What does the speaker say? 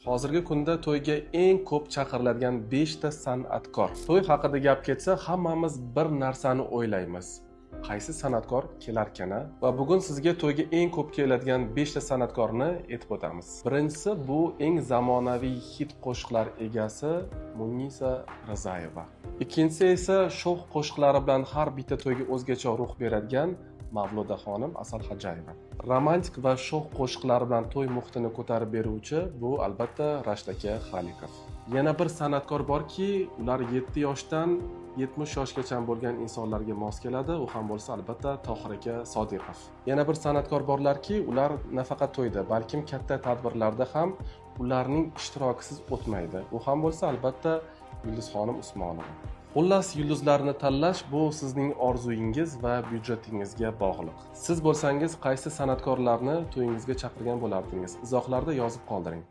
Hozirgi kunda to'yga eng ko'p chaqiriladigan 5 ta san'atkor. To'y haqida gap ketsa, hammamiz bir narsani o'ylaymiz. Qaysi san'atkor kelarkan-a? Va bugun sizga to'yga eng ko'p keladigan 5 ta san'atkorni aytib o'tamiz. Birinchisi bu eng zamonaviy hit qo'shiqlar egasi Munisa Rizayeva. Ikkinchisi esa sho'x qo'shiqlari bilan har bitta to'yga o'zgacha ruh beradigan Mavluda xonim Asal Hajayeva. Romantik va sho'x qo'shiqlari bilan to'y muhitini ko'tarib beruvchi bu albatta Rashtaka Xalikov. Yana bir san'atkor borki, ular 7 yoshdan 70 yoshgacha bo'lgan insonlarga mos keladi, u ham bo'lsa albatta Tohir aka Sodiqov. Yana bir san'atkor borlarki, ular nafaqat to'yda, balkim katta tadbirlarda ham ularning ishtirokisiz o'tmaydi. U ham bo'lsa albatta Yulduzxonim Usmonova. Xullas, yulduzlarni tanlash bu sizning orzuyingiz va byudjetingizga bog'liq. Siz bo'lsangiz qaysi san'atkorlarni to'yingizga chaqirgan bo'lardingiz? Izohlarda yozib qoldiring.